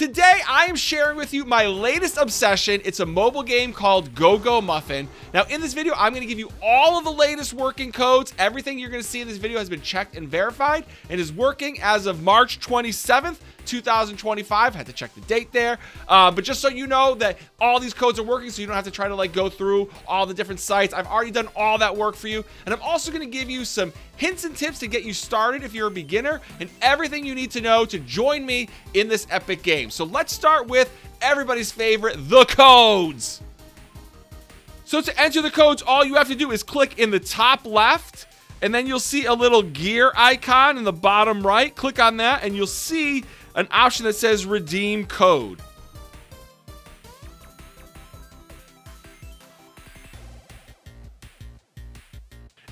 Today, I am sharing with you my latest obsession. It's a mobile game called Go Muffin. Now, in this video, I'm going to give you all of the latest working codes. Everything you're going to see in this video has been checked and verified and is working as of March 27th, 2025. I had to check the date there. But just so you know that all these codes are working, so you don't have to try to go through all the different sites. I've already done all that work for you. And I'm also going to give you some hints and tips to get you started if you're a beginner, and everything you need to know to join me in this epic game. So let's start with everybody's favorite, the codes. So to enter the codes, all you have to do is click in the top left, and then you'll see a little gear icon in the bottom right. Click on that, and you'll see an option that says redeem code.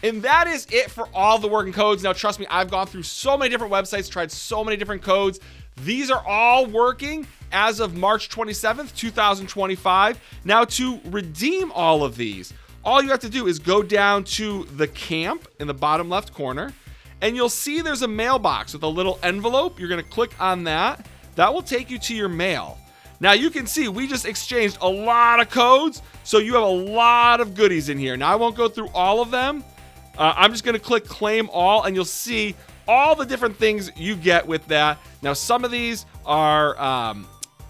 And that is it for all the working codes. Now, trust me, I've gone through so many different websites, tried so many different codes. These are all working as of March 27th, 2025. Now, to redeem all of these, all you have to do is go down to the camp in the bottom left corner, and you'll see there's a mailbox with a little envelope. You're going to click on that. That will take you to your mail. Now, you can see we just exchanged a lot of codes, so you have a lot of goodies in here. Now, I won't go through all of them. I'm just going to click claim all, and you'll see all the different things you get with that. Now, some of these are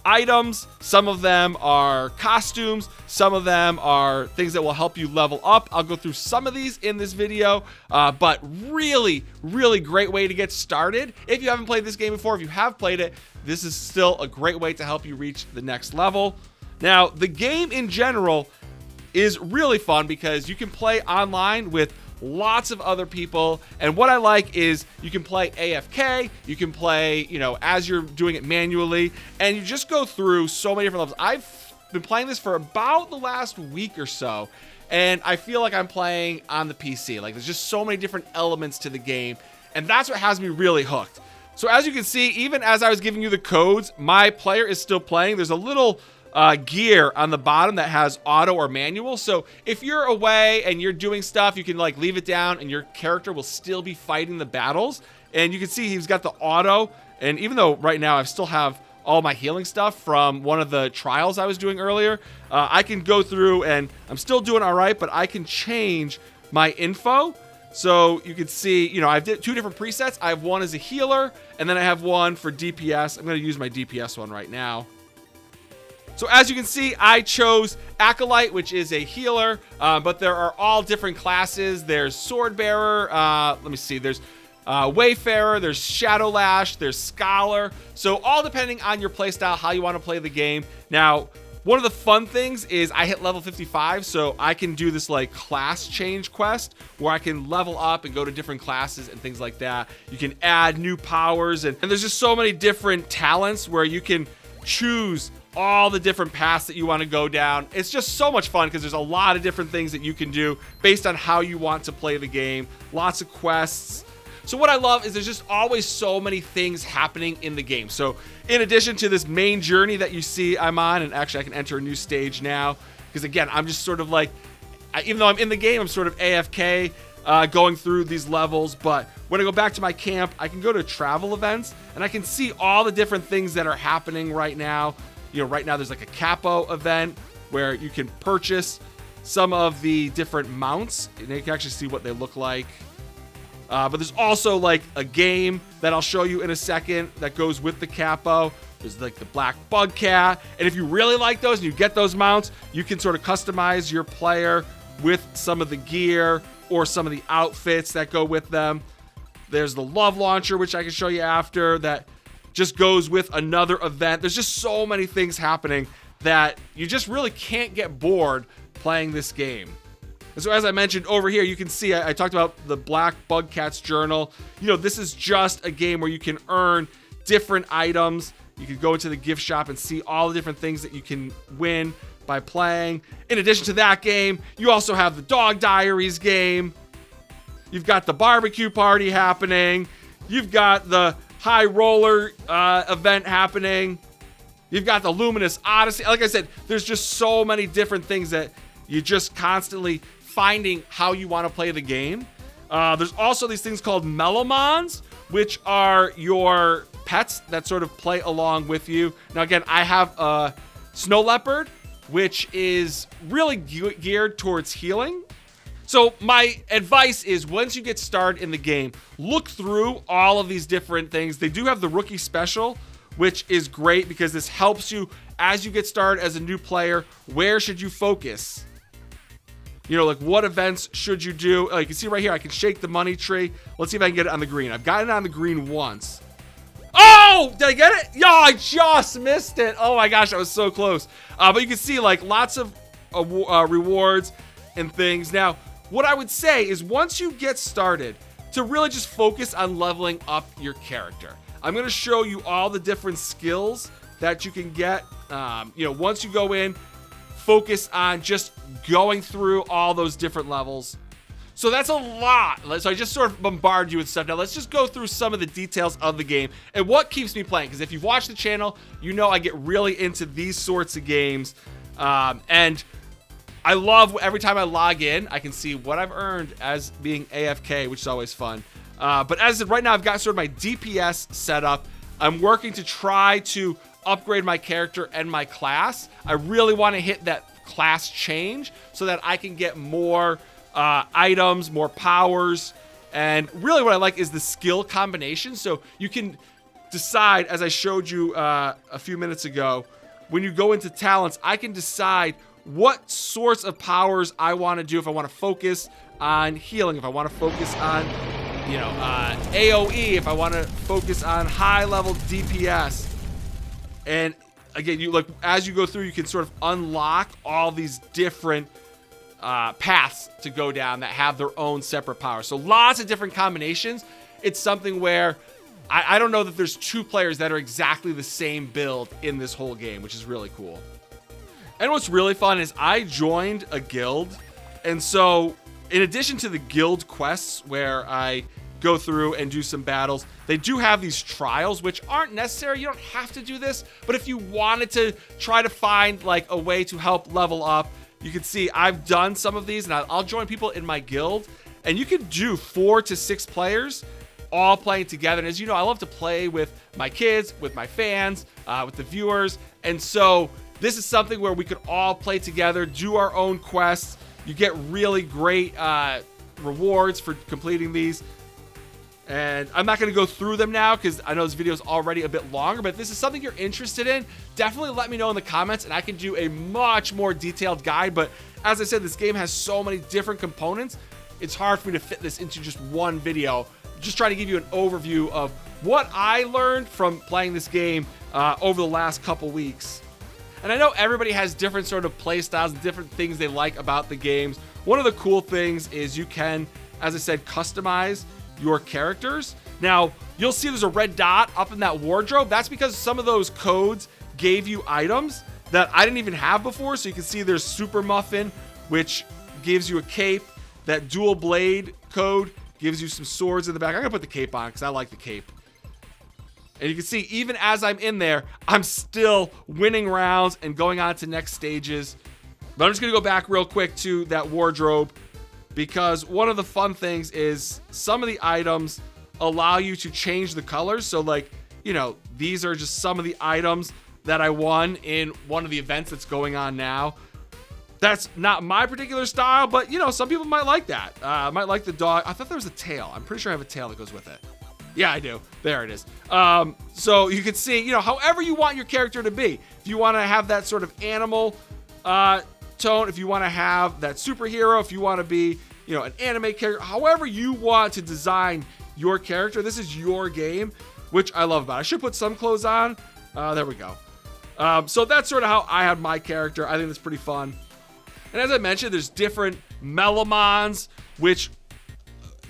items, some of them are costumes, some of them are things that will help you level up. I'll go through some of these in this video, but really, really great way to get started. If you haven't played this game before, if you have played it, this is still a great way to help you reach the next level. Now, the game in general is really fun because you can play online with lots of other people, and what I like is you can play AFK, you can play, as you're doing it manually, and you just go through so many different levels. I've been playing this for about the last week or so, and I feel like I'm playing on the PC. There's just so many different elements to the game, and that's what has me really hooked. So as you can see, even as I was giving you the codes, my player is still playing. There's a little gear on the bottom that has auto or manual. So if you're away and you're doing stuff, you can leave it down and your character will still be fighting the battles. And you can see he's got the auto. And even though right now I still have all my healing stuff from one of the trials I was doing earlier, I can go through and I'm still doing all right, but I can change my info. So you can see, I have two different presets. I have one as a healer, and then I have one for DPS. I'm going to use my DPS one right now. So as you can see, I chose Acolyte, which is a healer, but there are all different classes. There's Swordbearer, let me see, there's Wayfarer, there's Shadow Lash, there's Scholar. So all depending on your playstyle, how you want to play the game. Now, one of the fun things is I hit level 55, so I can do this class change quest where I can level up and go to different classes and things like that. You can add new powers, and there's just so many different talents where you can choose all the different paths that you want to go down. It's just so much fun because there's a lot of different things that you can do based on how you want to play the game. Lots of quests. So what I love is there's just always so many things happening in the game. So in addition to this main journey that you see I'm on, and actually I can enter a new stage now, because again, I'm just sort of even though I'm in the game, I'm sort of AFK going through these levels. But when I go back to my camp, I can go to travel events and I can see all the different things that are happening right now. Right now there's a capo event where you can purchase some of the different mounts, and you can actually see what they look like. But there's also a game that I'll show you in a second that goes with the capo. There's the black bug cat, and if you really like those and you get those mounts, you can sort of customize your player with some of the gear or some of the outfits that go with them. There's the love launcher, which I can show you after, that just goes with another event. There's just so many things happening that you just really can't get bored playing this game. And so as I mentioned over here, you can see I talked about the Black Bug Cat's Journal. This is just a game where you can earn different items. You can go into the gift shop and see all the different things that you can win by playing. In addition to that game, you also have the Dog Diaries game. You've got the barbecue party happening. You've got the High Roller event happening. You've got the Luminous Odyssey. Like I said, there's just so many different things that you just constantly finding how you want to play the game. There's also these things called Melomons, which are your pets that sort of play along with you. Now, again, I have a snow leopard, which is really geared towards healing. So my advice is once you get started in the game, look through all of these different things. They do have the rookie special, which is great because this helps you as you get started as a new player. Where should you focus? You know, like what events should you do? You can see right here, I can shake the money tree. Let's see if I can get it on the green. I've gotten it on the green once. Oh, did I get it? Yo, I just missed it. Oh my gosh, I was so close. But you can see like lots of rewards and things. Now, what I would say is once you get started, to really just focus on leveling up your character. I'm going to show you all the different skills that you can get. You know, once you go in, focus on just going through all those different levels. So that's a lot. So I just sort of bombarded you with stuff. Now let's just go through some of the details of the game and what keeps me playing. Because if you've watched the channel, you know I get really into these sorts of games. And I love every time I log in, I can see what I've earned as being AFK, which is always fun. But as of right now, I've got sort of my DPS set up. I'm working to try to upgrade my character and my class. I really want to hit that class change so that I can get more items, more powers. And really what I like is the skill combination. So you can decide, as I showed you a few minutes ago, when you go into talents, I can decide what sorts of powers I want to do. If I want to focus on healing, if I want to focus on, you know, AoE, if I want to focus on high level DPS. And again, you like as you go through, you can sort of unlock all these different paths to go down that have their own separate powers. So lots of different combinations. It's something where I don't know that there's two players that are exactly the same build in this whole game, which is really cool. And what's really fun is I joined a guild. And so in addition to the guild quests where I go through and do some battles, they do have these trials, which aren't necessary. You don't have to do this, but if you wanted to try to find like a way to help level up, you can see I've done some of these, and I'll join people in my guild, and you can do 4 to 6 players all playing together. And as you know, I love to play with my kids, with my fans, with the viewers, and so this is something where we could all play together, do our own quests. You get really great rewards for completing these. And I'm not going to go through them now because I know this video is already a bit longer, but if this is something you're interested in, definitely let me know in the comments and I can do a much more detailed guide. But as I said, this game has so many different components. It's hard for me to fit this into just one video. Just trying to give you an overview of what I learned from playing this game over the last couple weeks. And I know everybody has different sort of play styles and different things they like about the games. One of the cool things is you can, as I said, customize your characters. Now, you'll see there's a red dot up in that wardrobe. That's because some of those codes gave you items that I didn't even have before. So you can see there's Super Muffin, which gives you a cape. That dual blade code gives you some swords in the back. I'm gonna put the cape on because I like the cape. And you can see even as I'm in there, I'm still winning rounds and going on to next stages. But I'm just gonna go back real quick to that wardrobe, because one of the fun things is some of the items allow you to change the colors. So like, you know, these are just some of the items that I won in one of the events that's going on now. That's not my particular style, but you know, some people might like that. Might like the dog. I thought there was a tail. I'm pretty sure I have a tail that goes with it. Yeah, I do. There it is. So you can see, you know, however you want your character to be. If you want to have that sort of animal tone, if you want to have that superhero, if you want to be, you know, an anime character, however you want to design your character, this is your game, which I love about it. I should put some clothes on. There we go. So that's sort of how I had my character. I think that's pretty fun. And as I mentioned, there's different Melomons, which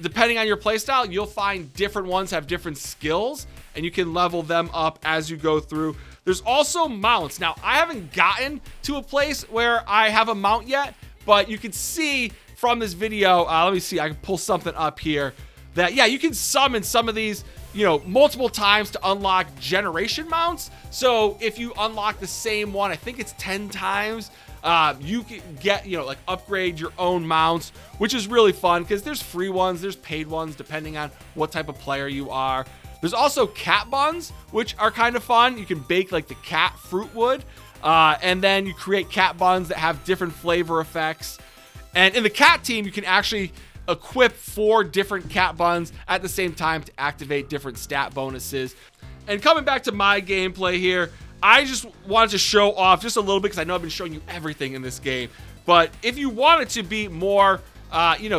depending on your playstyle, you'll find different ones have different skills, and you can level them up as you go through. There's also mounts. Now, I haven't gotten to a place where I have a mount yet, but you can see from this video, let me see, I can pull something up here, that, yeah, you can summon some of these multiple times to unlock generation mounts. So if you unlock the same one, I think it's 10 times, you can get, like upgrade your own mounts, which is really fun because there's free ones, there's paid ones, depending on what type of player you are. There's also cat buns, which are kind of fun. You can bake like the cat fruit wood, and then you create cat buns that have different flavor effects. And in the cat team, you can actually equip 4 different cat buns at the same time to activate different stat bonuses. And coming back to my gameplay here, I just wanted to show off just a little bit because I know I've been showing you everything in this game. But if you wanted to be more,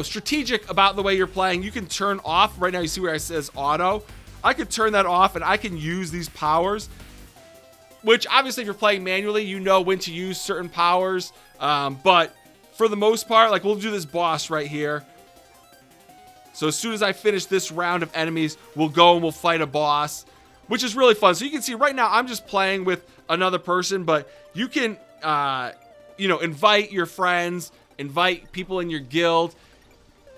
strategic about the way you're playing, you can turn off. Right now, you see where it says auto. I could turn that off and I can use these powers, which obviously if you're playing manually, you know when to use certain powers. But for the most part, like we'll do this boss right here. So as soon as I finish this round of enemies, we'll go and we'll fight a boss, which is really fun. So you can see right now I'm just playing with another person, but you can, invite your friends, invite people in your guild.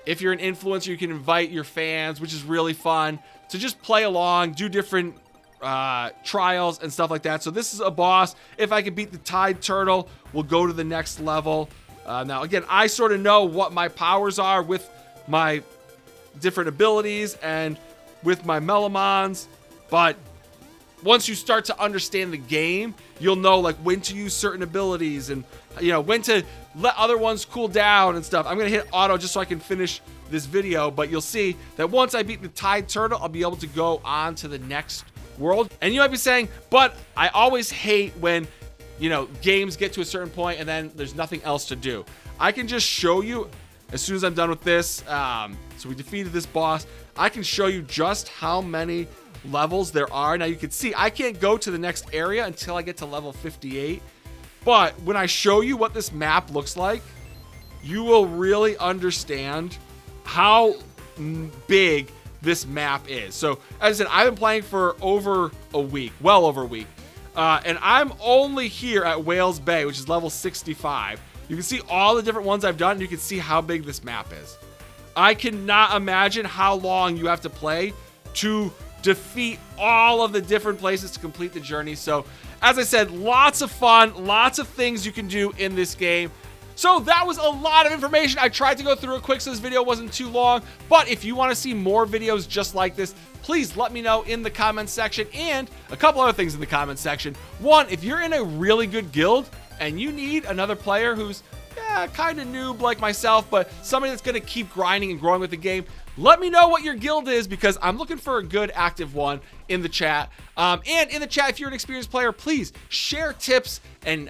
If you're an influencer, you can invite your fans, which is really fun. So just play along, do different trials and stuff like that. So this is a boss. If I can beat the Tide Turtle, we'll go to the next level. Now, again, I sort of know what my powers are with my different abilities and with my Melomons, but once you start to understand the game, you'll know like when to use certain abilities and when to let other ones cool down and stuff. I'm gonna hit auto just so I can finish this video, but you'll see that once I beat the Tide Turtle, I'll be able to go on to the next world. And you might be saying, but I always hate when games get to a certain point and then there's nothing else to do. I can just show you as soon as I'm done with this. So we defeated this boss. I can show you just how many levels there are. Now you can see I can't go to the next area until I get to level 58. But when I show you what this map looks like, you will really understand how big this map is. So as I said, I've been playing for over a week, well over a week. And I'm only here at Whales Bay, which is level 65. You can see all the different ones I've done, and you can see how big this map is. I cannot imagine how long you have to play to defeat all of the different places to complete the journey. So, as I said, lots of fun, lots of things you can do in this game. So that was a lot of information. I tried to go through it quick so this video wasn't too long, but if you want to see more videos just like this, please let me know in the comments section, and a couple other things in the comments section. One, if you're in a really good guild and you need another player who's kind of noob like myself, but somebody that's going to keep grinding and growing with the game, let me know what your guild is because I'm looking for a good active one in the chat. And in the chat, if you're an experienced player, please share tips and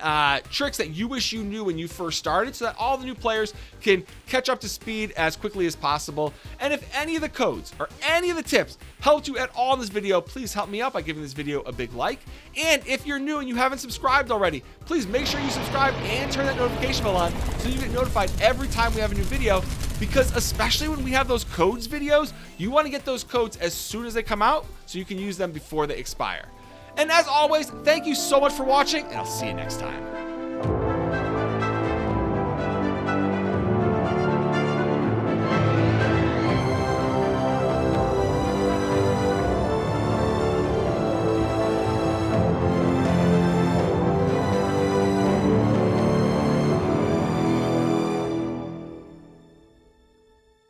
tricks that you wish you knew when you first started so that all the new players can catch up to speed as quickly as possible. And if any of the codes or any of the tips helped you at all in this video, please help me out by giving this video a big like. And if you're new and you haven't subscribed already, please make sure you subscribe and turn that notification bell on so you get notified every time we have a new video, because especially when we have those codes videos, you want to get those codes as soon as they come out so you can use them before they expire. And as always, thank you so much for watching, and I'll see you next time.